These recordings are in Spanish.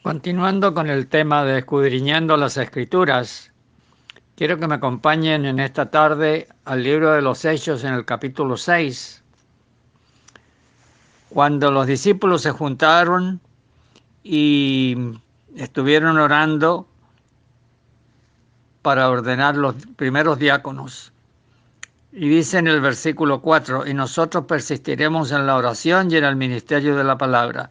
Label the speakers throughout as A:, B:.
A: Continuando con el tema de escudriñando las Escrituras, quiero que me acompañen en esta tarde al libro de los Hechos en el capítulo 6. Cuando los discípulos se juntaron y estuvieron orando para ordenar los primeros diáconos. Y dice en el versículo 4, y nosotros persistiremos en la oración y en el ministerio de la palabra.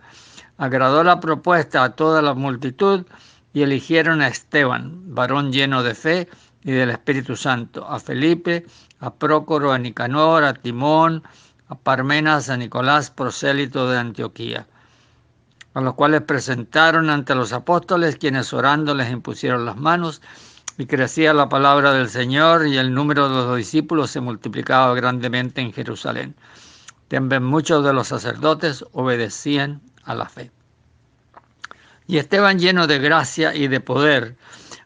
A: Agradó la propuesta a toda la multitud y eligieron a Esteban, varón lleno de fe y del Espíritu Santo, a Felipe, a Prócoro, a Nicanor, a Timón, a Parmenas, a Nicolás, prosélito de Antioquía, a los cuales presentaron ante los apóstoles, quienes orando les impusieron las manos, y crecía la palabra del Señor, y el número de los discípulos se multiplicaba grandemente en Jerusalén. También muchos de los sacerdotes obedecían a la fe. Y Esteban, lleno de gracia y de poder,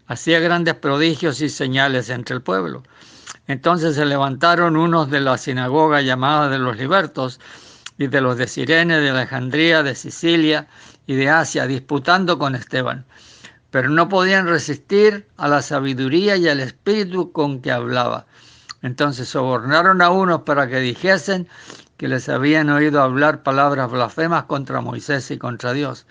A: hacía grandes prodigios y señales entre el pueblo. Entonces se levantaron unos de la sinagoga llamada de los libertos, y de los de Cirene, de Alejandría, de Sicilia y de Asia, disputando con Esteban. Pero no podían resistir a la sabiduría y al espíritu con que hablaba. Entonces sobornaron a unos para que dijesen que les habían oído hablar palabras blasfemas contra Moisés y contra Dios.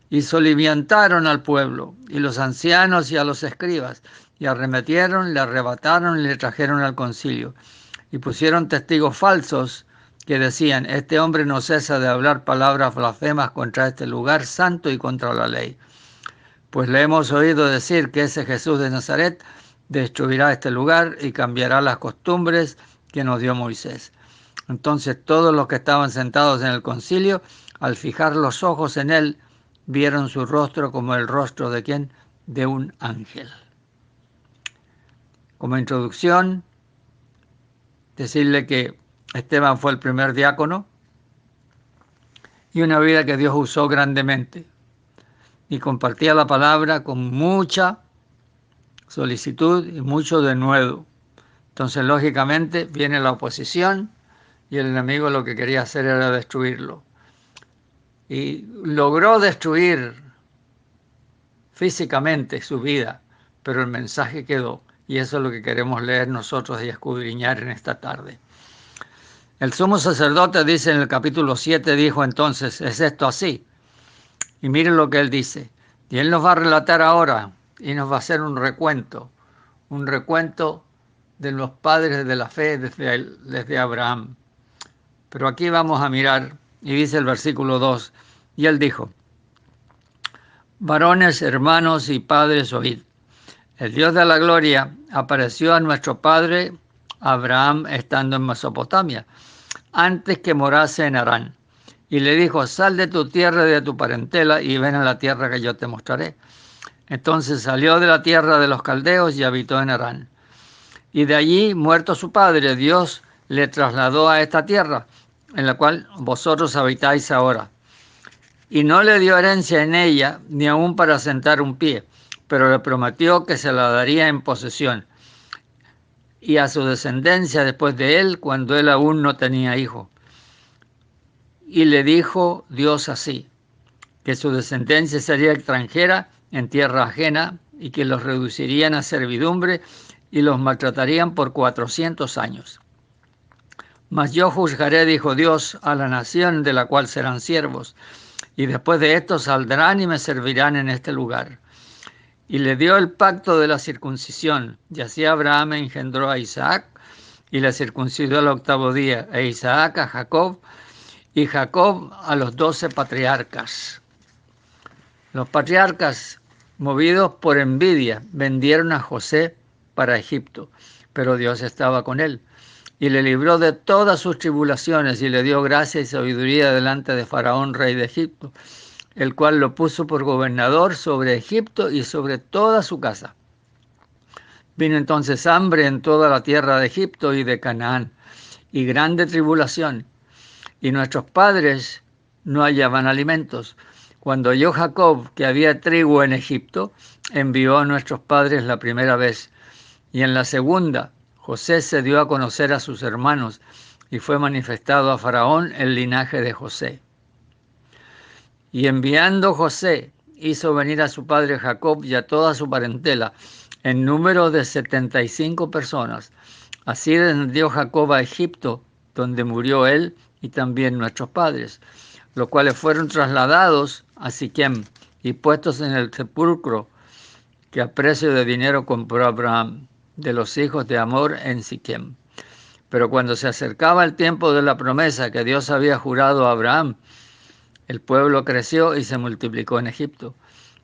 A: Y soliviantaron al pueblo, y los ancianos y a los escribas, y arremetieron, le arrebataron y le trajeron al concilio. Y pusieron testigos falsos que decían, este hombre no cesa de hablar palabras blasfemas contra este lugar santo y contra la ley. Pues le hemos oído decir que ese Jesús de Nazaret destruirá este lugar y cambiará las costumbres que nos dio Moisés. Entonces todos los que estaban sentados en el concilio, al fijar los ojos en él, vieron su rostro como el rostro de ¿quién? De un ángel. Como introducción, decirle que Esteban fue el primer diácono y una vida que Dios usó grandemente. Y compartía la palabra con mucha solicitud y mucho denuedo. Entonces, lógicamente, viene la oposición y el enemigo lo que quería hacer era destruirlo. Y logró destruir físicamente su vida, pero el mensaje quedó. Y eso es lo que queremos leer nosotros y escudriñar en esta tarde. El sumo sacerdote dice en el capítulo 7, dijo entonces, ¿es esto así? Y miren lo que él dice. Y él nos va a relatar ahora y nos va a hacer un recuento de los padres de la fe desde Abraham. Pero aquí vamos a mirar, y dice el versículo 2, y él dijo, varones, hermanos y padres, oíd. El Dios de la gloria apareció a nuestro padre Abraham estando en Mesopotamia, antes que morase en Harán. Y le dijo, sal de tu tierra y de tu parentela y ven a la tierra que yo te mostraré. Entonces salió de la tierra de los caldeos y habitó en Harán. Y de allí, muerto su padre, Dios le trasladó a esta tierra, en la cual vosotros habitáis ahora. Y no le dio herencia en ella, ni aun para sentar un pie, pero le prometió que se la daría en posesión, y a su descendencia después de él, cuando él aún no tenía hijo. Y le dijo Dios así, que su descendencia sería extranjera en tierra ajena, y que los reducirían a servidumbre y los maltratarían por 400 años. Mas yo juzgaré, dijo Dios, a la nación de la cual serán siervos, y después de esto saldrán y me servirán en este lugar. Y le dio el pacto de la circuncisión, y así Abraham engendró a Isaac, y le circuncidó al 8º día, e Isaac a Jacob, y Jacob a los 12 patriarcas. Los patriarcas, movidos por envidia, vendieron a José para Egipto, pero Dios estaba con él, y le libró de todas sus tribulaciones, y le dio gracia y sabiduría delante de Faraón, rey de Egipto, el cual lo puso por gobernador sobre Egipto y sobre toda su casa. Vino entonces hambre en toda la tierra de Egipto y de Canaán, y grande tribulación, y nuestros padres no hallaban alimentos. Cuando oyó Jacob que había trigo en Egipto, envió a nuestros padres la primera vez, y en la segunda José se dio a conocer a sus hermanos, y fue manifestado a Faraón el linaje de José. Y enviando José hizo venir a su padre Jacob y a toda su parentela, en número de 75 personas. Así descendió Jacob a Egipto, donde murió él y también nuestros padres, los cuales fueron trasladados a Siquem y puestos en el sepulcro que a precio de dinero compró Abraham, de los hijos de Amor en Siquem. Pero cuando se acercaba el tiempo de la promesa que Dios había jurado a Abraham, el pueblo creció y se multiplicó en Egipto,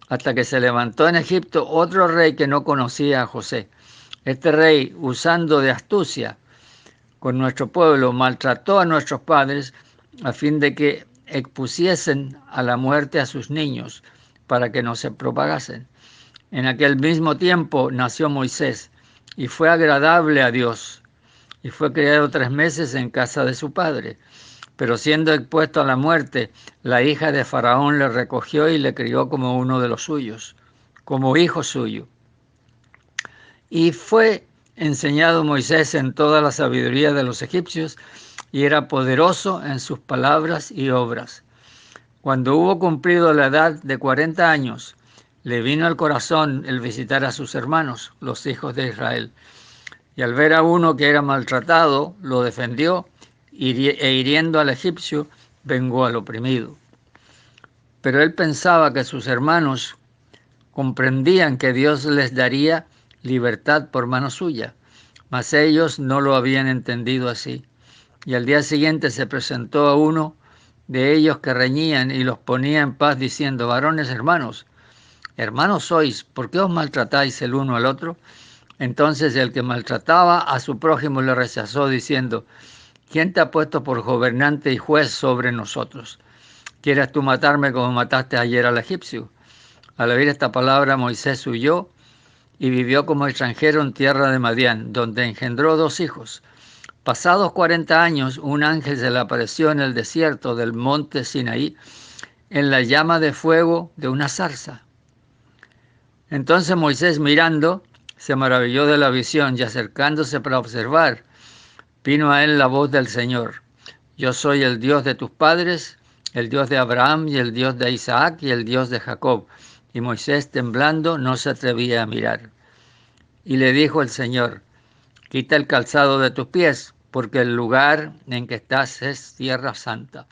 A: hasta que se levantó en Egipto otro rey que no conocía a José. Este rey, usando de astucia con nuestro pueblo, maltrató a nuestros padres a fin de que expusiesen a la muerte a sus niños para que no se propagasen. En aquel mismo tiempo nació Moisés y fue agradable a Dios y fue criado 3 meses en casa de su padre. Pero siendo expuesto a la muerte, la hija de Faraón le recogió y le crió como uno de los suyos, como hijo suyo. Y fue enseñado Moisés en toda la sabiduría de los egipcios y era poderoso en sus palabras y obras. Cuando hubo cumplido la edad de 40 años, le vino al corazón el visitar a sus hermanos, los hijos de Israel. Y al ver a uno que era maltratado, lo defendió e hiriendo al egipcio, vengó al oprimido. Pero él pensaba que sus hermanos comprendían que Dios les daría libertad por mano suya, mas ellos no lo habían entendido así. Y al día siguiente se presentó a uno de ellos que reñían y los ponía en paz diciendo: varones hermanos sois, ¿por qué os maltratáis el uno al otro? Entonces el que maltrataba a su prójimo le rechazó diciendo: ¿quién te ha puesto por gobernante y juez sobre nosotros? ¿Quieres tú matarme como mataste ayer al egipcio? Al oír esta palabra, Moisés huyó y vivió como extranjero en tierra de Madián, donde engendró 2 hijos. Pasados 40 años, un ángel se le apareció en el desierto del monte Sinaí, en la llama de fuego de una zarza. Entonces Moisés, mirando, se maravilló de la visión y acercándose para observar, vino a él la voz del Señor: yo soy el Dios de tus padres, el Dios de Abraham y el Dios de Isaac y el Dios de Jacob. Y Moisés, temblando, no se atrevía a mirar. Y le dijo el Señor: quita el calzado de tus pies, porque el lugar en que estás es tierra santa.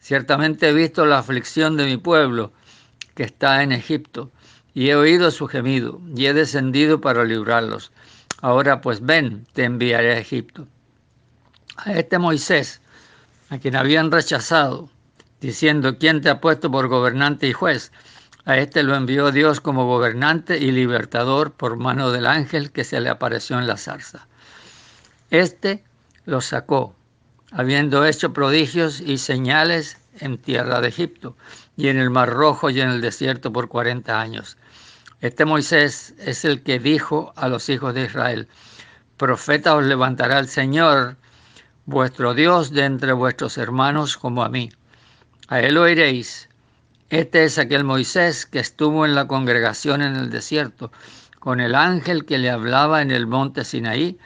A: Ciertamente he visto la aflicción de mi pueblo que está en Egipto, y he oído su gemido, y he descendido para librarlos. Ahora pues ven, te enviaré a Egipto. A este Moisés, a quien habían rechazado, diciendo: ¿quién te ha puesto por gobernante y juez? A este lo envió Dios como gobernante y libertador por mano del ángel que se le apareció en la zarza. Este lo sacó, habiendo hecho prodigios y señales en tierra de Egipto, y en el Mar Rojo y en el desierto por 40 años. Este Moisés es el que dijo a los hijos de Israel: profeta os levantará el Señor, vuestro Dios, de entre vuestros hermanos como a mí. A él oiréis. Este es aquel Moisés que estuvo en la congregación en el desierto, con el ángel que le hablaba en el monte Sinaí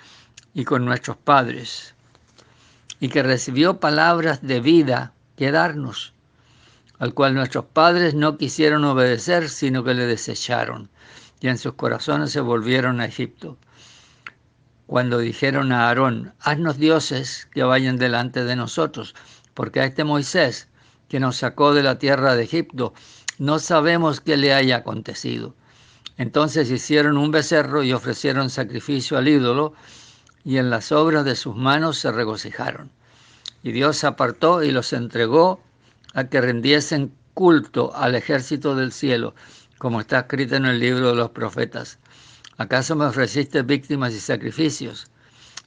A: y con nuestros padres, y que recibió palabras de vida que darnos, al cual nuestros padres no quisieron obedecer, sino que le desecharon, y en sus corazones se volvieron a Egipto. Cuando dijeron a Aarón: haznos dioses que vayan delante de nosotros, porque a este Moisés, que nos sacó de la tierra de Egipto, no sabemos qué le haya acontecido. Entonces hicieron un becerro y ofrecieron sacrificio al ídolo, y en las obras de sus manos se regocijaron. Y Dios se apartó y los entregó a que rindiesen culto al ejército del cielo, como está escrito en el libro de los profetas. ¿Acaso me ofreciste víctimas y sacrificios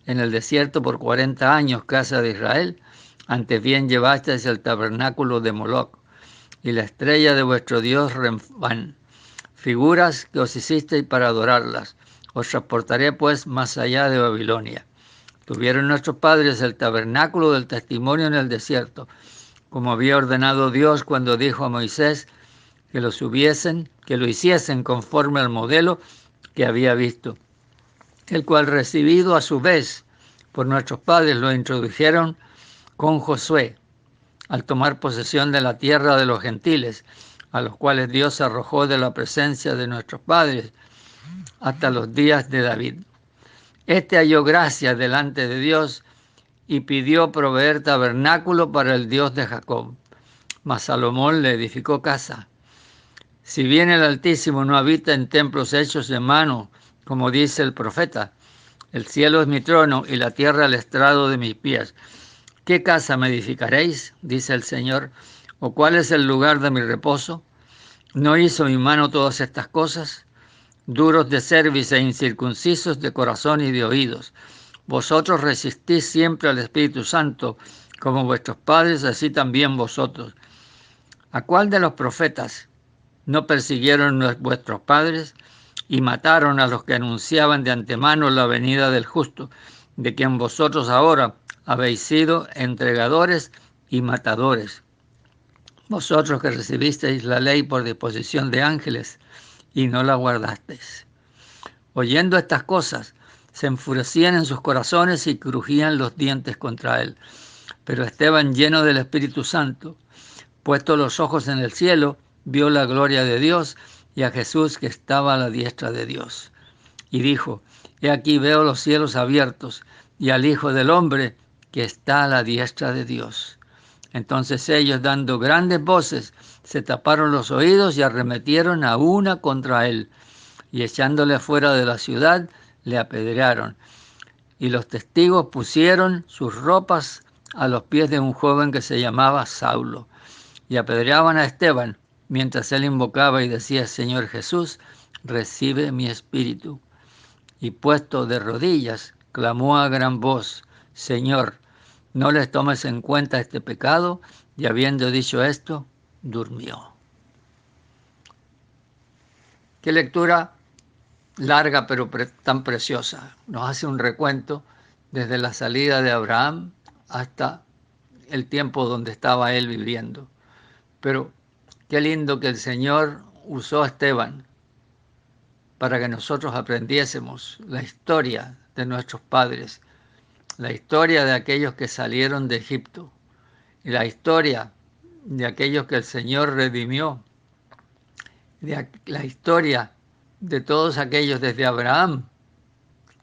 A: en el desierto por 40 años, casa de Israel? Antes bien llevasteis el tabernáculo de Moloc y la estrella de vuestro dios Renfán, figuras que os hicisteis para adorarlas. Os transportaré pues más allá de Babilonia. Tuvieron nuestros padres el tabernáculo del testimonio en el desierto, como había ordenado Dios cuando dijo a Moisés que lo hiciesen conforme al modelo que había visto, el cual, recibido a su vez por nuestros padres, lo introdujeron con Josué al tomar posesión de la tierra de los gentiles, a los cuales Dios arrojó de la presencia de nuestros padres hasta los días de David. Este halló gracia delante de Dios y pidió proveer tabernáculo para el Dios de Jacob. Mas Salomón le edificó casa. Si bien el Altísimo no habita en templos hechos de mano, como dice el profeta, el cielo es mi trono y la tierra el estrado de mis pies. ¿Qué casa me edificaréis? Dice el Señor. ¿O cuál es el lugar de mi reposo? ¿No hizo mi mano todas estas cosas? Duros de cerviz e incircuncisos de corazón y de oídos. Vosotros resistís siempre al Espíritu Santo, como vuestros padres, así también vosotros. ¿A cuál de los profetas no persiguieron vuestros padres y mataron a los que anunciaban de antemano la venida del justo, de quien vosotros ahora habéis sido entregadores y matadores? Vosotros que recibisteis la ley por disposición de ángeles y no la guardasteis. Oyendo estas cosas, se enfurecían en sus corazones y crujían los dientes contra él. Pero Esteban, lleno del Espíritu Santo, puesto los ojos en el cielo, vio la gloria de Dios y a Jesús que estaba a la diestra de Dios. Y dijo: He aquí veo los cielos abiertos y al Hijo del Hombre que está a la diestra de Dios. Entonces ellos, dando grandes voces, se taparon los oídos y arremetieron a una contra él, y echándole fuera de la ciudad, le apedrearon. Y los testigos pusieron sus ropas a los pies de un joven que se llamaba Saulo, y apedreaban a Esteban, mientras él invocaba y decía: Señor Jesús, recibe mi espíritu. Y puesto de rodillas, clamó a gran voz: Señor, no les tomes en cuenta este pecado. Y habiendo dicho esto, durmió. Qué lectura larga pero tan preciosa. Nos hace un recuento desde la salida de Abraham hasta el tiempo donde estaba él viviendo. Pero qué lindo que el Señor usó a Esteban para que nosotros aprendiésemos la historia de nuestros padres, la historia de aquellos que salieron de Egipto y la historia de aquellos que el Señor redimió, la historia de todos aquellos desde Abraham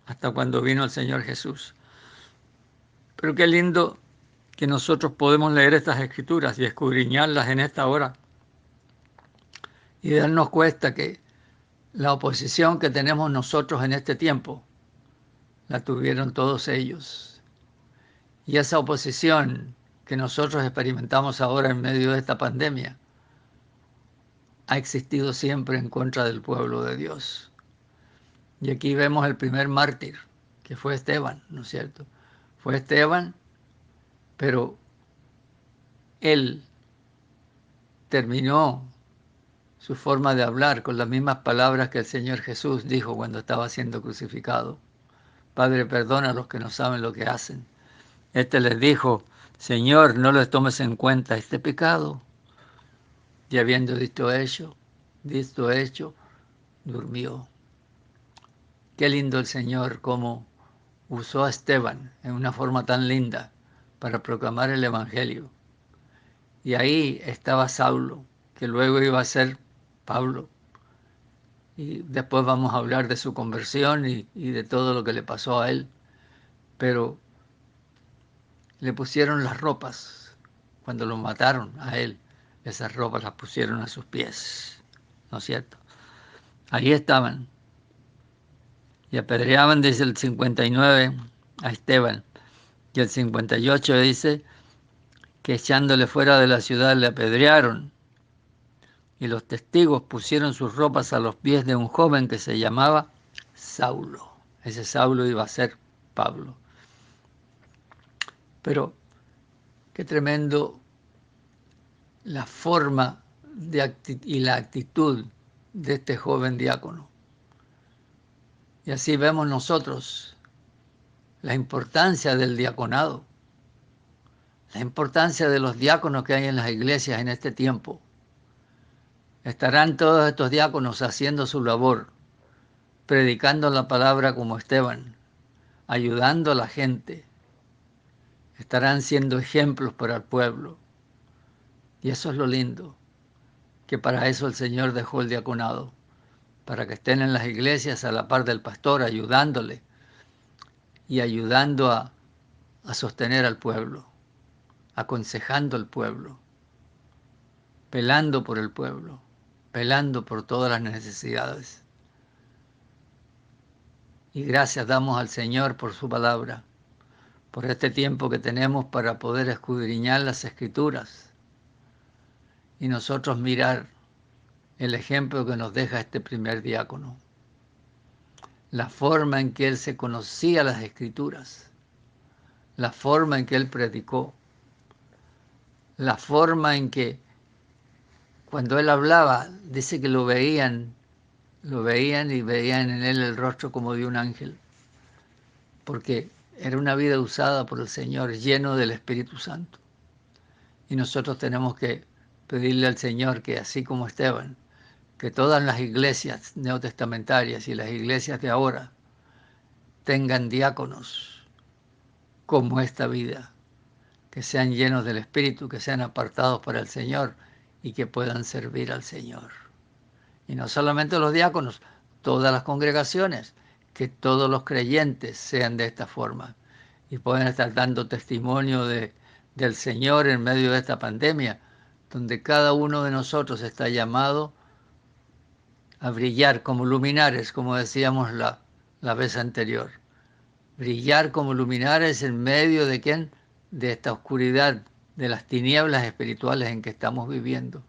A: hasta cuando vino el Señor Jesús. Pero qué lindo que nosotros podemos leer estas escrituras y escudriñarlas en esta hora y darnos cuenta que la oposición que tenemos nosotros en este tiempo la tuvieron todos ellos. Y esa oposición que nosotros experimentamos ahora en medio de esta pandemia ha existido siempre en contra del pueblo de Dios. Y aquí vemos el primer mártir, que fue Esteban, ¿no es cierto? Fue Esteban, pero él terminó su forma de hablar con las mismas palabras que el Señor Jesús dijo cuando estaba siendo crucificado: Padre, perdona a los que no saben lo que hacen. Este les dijo: Señor, no les tomes en cuenta este pecado. Y habiendo dicho hecho, durmió. Qué lindo el Señor cómo usó a Esteban en una forma tan linda para proclamar el Evangelio. Y ahí estaba Saulo, que luego iba a ser Pablo. Y después vamos a hablar de su conversión y de todo lo que le pasó a él. Pero le pusieron las ropas cuando lo mataron a él. Esas ropas las pusieron a sus pies, ¿no es cierto? Ahí estaban. Y apedreaban desde el 59 a Esteban. Y el 58 dice que echándole fuera de la ciudad le apedrearon. Y los testigos pusieron sus ropas a los pies de un joven que se llamaba Saulo. Ese Saulo iba a ser Pablo. Pero qué tremendo la forma y la actitud de este joven diácono. Y así vemos nosotros la importancia del diaconado, la importancia de los diáconos que hay en las iglesias en este tiempo. Estarán todos estos diáconos haciendo su labor, predicando la palabra como Esteban, ayudando a la gente. Estarán siendo ejemplos para el pueblo. Y eso es lo lindo, que para eso el Señor dejó el diaconado, para que estén en las iglesias a la par del pastor, ayudándole y ayudando a sostener al pueblo, aconsejando al pueblo, velando por el pueblo, velando por todas las necesidades. Y gracias damos al Señor por su palabra, por este tiempo que tenemos para poder escudriñar las Escrituras y nosotros mirar el ejemplo que nos deja este primer diácono, la forma en que él se conocía las Escrituras, la forma en que él predicó, la forma en que cuando él hablaba, dice que lo veían y veían en él el rostro como de un ángel, porque era una vida usada por el Señor, lleno del Espíritu Santo. Y nosotros tenemos que pedirle al Señor que así como Esteban, que todas las iglesias neotestamentarias y las iglesias de ahora tengan diáconos como esta vida, que sean llenos del Espíritu, que sean apartados para el Señor y que puedan servir al Señor. Y no solamente los diáconos, todas las congregaciones, que todos los creyentes sean de esta forma y puedan estar dando testimonio del Señor en medio de esta pandemia, donde cada uno de nosotros está llamado a brillar como luminares, como decíamos la vez anterior. Brillar como luminares en medio de ¿quién? De esta oscuridad, de las tinieblas espirituales en que estamos viviendo.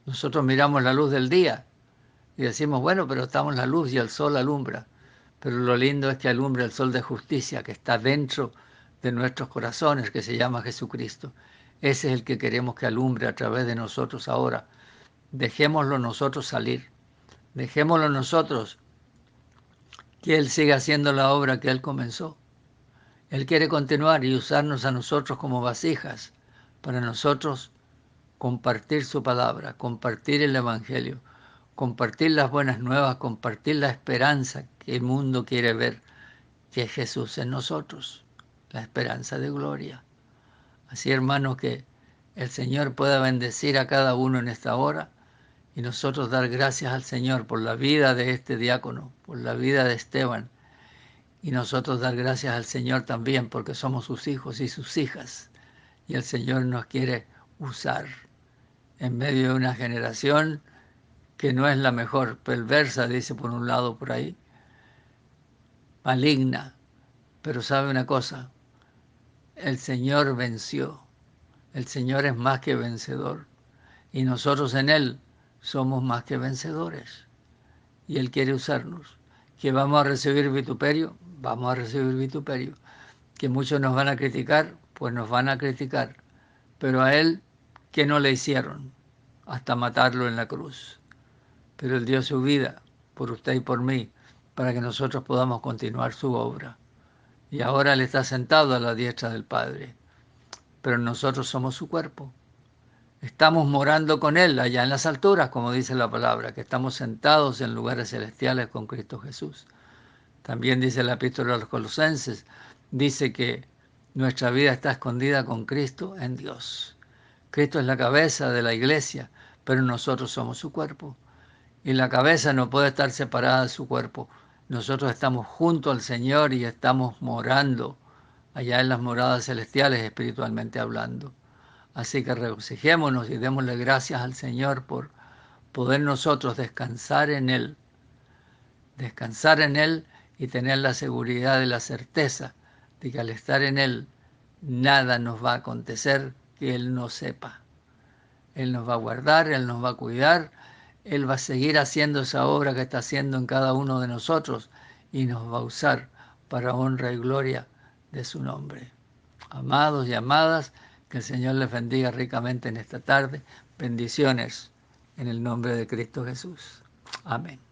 A: Nosotros miramos la luz del día y decimos, bueno, pero estamos en la luz y el sol alumbra. Pero lo lindo es que alumbra el sol de justicia que está dentro de nuestros corazones, que se llama Jesucristo. Ese es el que queremos que alumbre a través de nosotros ahora. Dejémoslo nosotros salir. Dejémoslo nosotros que Él siga haciendo la obra que Él comenzó. Él quiere continuar y usarnos a nosotros como vasijas para nosotros compartir su palabra, compartir el Evangelio, compartir las buenas nuevas, compartir la esperanza que el mundo quiere ver, que es Jesús en nosotros, la esperanza de gloria. Así, hermanos, que el Señor pueda bendecir a cada uno en esta hora y nosotros dar gracias al Señor por la vida de este diácono, por la vida de Esteban, y nosotros dar gracias al Señor también porque somos sus hijos y sus hijas, y el Señor nos quiere usar en medio de una generación que no es la mejor, perversa, dice por un lado por ahí, maligna, pero sabe una cosa, el Señor venció, el Señor es más que vencedor, y nosotros en Él somos más que vencedores, y Él quiere usarnos. ¿Que vamos a recibir vituperio? Vamos a recibir vituperio. ¿Que muchos nos van a criticar? Pues nos van a criticar, pero a Él, ¿qué no le hicieron? Hasta matarlo en la cruz. Pero Él dio su vida por usted y por mí, para que nosotros podamos continuar su obra. Y ahora Él está sentado a la diestra del Padre, pero nosotros somos su cuerpo. Estamos morando con Él allá en las alturas, como dice la palabra, que estamos sentados en lugares celestiales con Cristo Jesús. También dice la epístola a los Colosenses, dice que nuestra vida está escondida con Cristo en Dios. Cristo es la cabeza de la iglesia, pero nosotros somos su cuerpo. Y la cabeza no puede estar separada de su cuerpo. Nosotros estamos junto al Señor y estamos morando allá en las moradas celestiales, espiritualmente hablando. Así que regocijémonos y démosle gracias al Señor por poder nosotros descansar en Él y tener la seguridad y la certeza de que al estar en Él nada nos va a acontecer que Él no sepa. Él nos va a guardar, Él nos va a cuidar, Él va a seguir haciendo esa obra que está haciendo en cada uno de nosotros y nos va a usar para honra y gloria de su nombre. Amados y amadas, que el Señor les bendiga ricamente en esta tarde. Bendiciones en el nombre de Cristo Jesús. Amén.